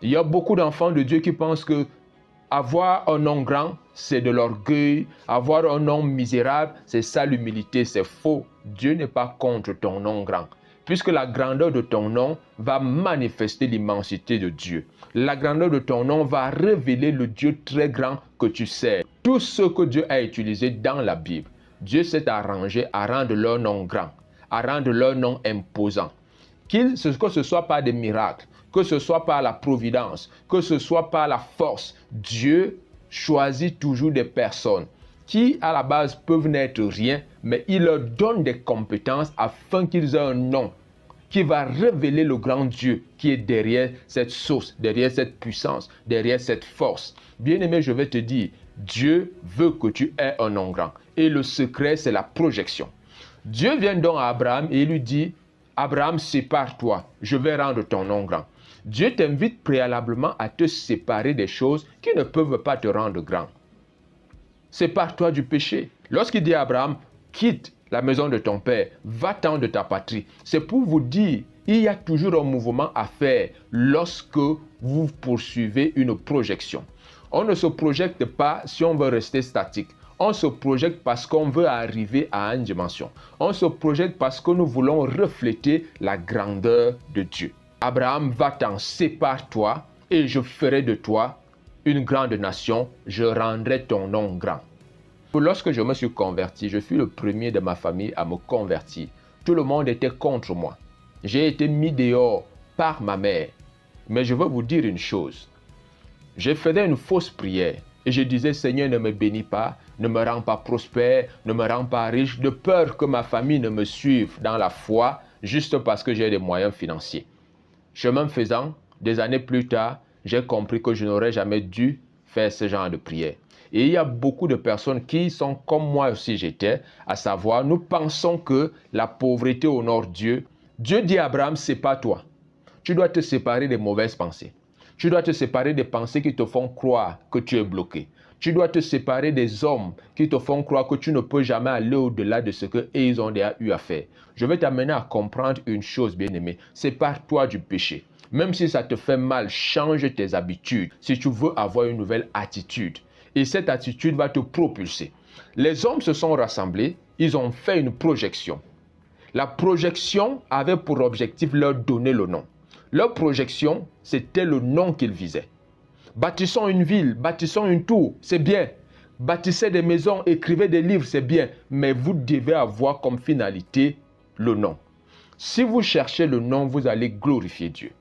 Il y a beaucoup d'enfants de Dieu qui pensent que avoir un nom grand, c'est de l'orgueil. Avoir un nom misérable, c'est ça l'humilité. C'est faux. Dieu n'est pas contre ton nom grand. Puisque la grandeur de ton nom va manifester l'immensité de Dieu. La grandeur de ton nom va révéler le Dieu très grand que tu sers. Tout ce que Dieu a utilisé dans la Bible, Dieu s'est arrangé à rendre leur nom grand, à rendre leur nom imposant. Que ce soit par des miracles, que ce soit par la providence, que ce soit par la force, Dieu choisit toujours des personnes qui, à la base, peuvent n'être rien, mais il leur donne des compétences afin qu'ils aient un nom qui va révéler le grand Dieu qui est derrière cette source, derrière cette puissance, derrière cette force. Bien-aimé, je vais te dire, Dieu veut que tu aies un nom grand. Et le secret, c'est la projection. Dieu vient donc à Abraham et il lui dit, Abraham, sépare-toi, je vais rendre ton nom grand. Dieu t'invite préalablement à te séparer des choses qui ne peuvent pas te rendre grand. Sépare-toi du péché. Lorsqu'il dit à Abraham, quitte la maison de ton père, va-t'en de ta patrie. C'est pour vous dire, il y a toujours un mouvement à faire lorsque vous poursuivez une projection. On ne se projette pas si on veut rester statique. On se projette parce qu'on veut arriver à une dimension. On se projette parce que nous voulons refléter la grandeur de Dieu. Abraham, va-t'en, sépare-toi et je ferai de toi une grande nation. Je rendrai ton nom grand. Lorsque je me suis converti, je fus le premier de ma famille à me convertir. Tout le monde était contre moi. J'ai été mis dehors par ma mère. Mais je veux vous dire une chose. Je faisais une fausse prière et je disais, Seigneur, ne me bénis pas, ne me rends pas prospère, ne me rends pas riche, de peur que ma famille ne me suive dans la foi juste parce que j'ai des moyens financiers. Chemin faisant, des années plus tard, j'ai compris que je n'aurais jamais dû faire ce genre de prière. Et il y a beaucoup de personnes qui sont comme moi aussi j'étais, à savoir, nous pensons que la pauvreté honore Dieu. Dieu dit à Abraham, sépare-toi. Tu dois te séparer des mauvaises pensées. Tu dois te séparer des pensées qui te font croire que tu es bloqué. Tu dois te séparer des hommes qui te font croire que tu ne peux jamais aller au-delà de ce qu'ils ont déjà eu à faire. Je vais t'amener à comprendre une chose, bien-aimé. Sépare-toi du péché. Même si ça te fait mal, change tes habitudes si tu veux avoir une nouvelle attitude. Et cette attitude va te propulser. Les hommes se sont rassemblés, ils ont fait une projection. La projection avait pour objectif leur donner le nom. Leur projection, c'était le nom qu'ils visaient. Bâtissons une ville, bâtissons une tour, c'est bien. Bâtissez des maisons, écrivez des livres, c'est bien. Mais vous devez avoir comme finalité le nom. Si vous cherchez le nom, vous allez glorifier Dieu.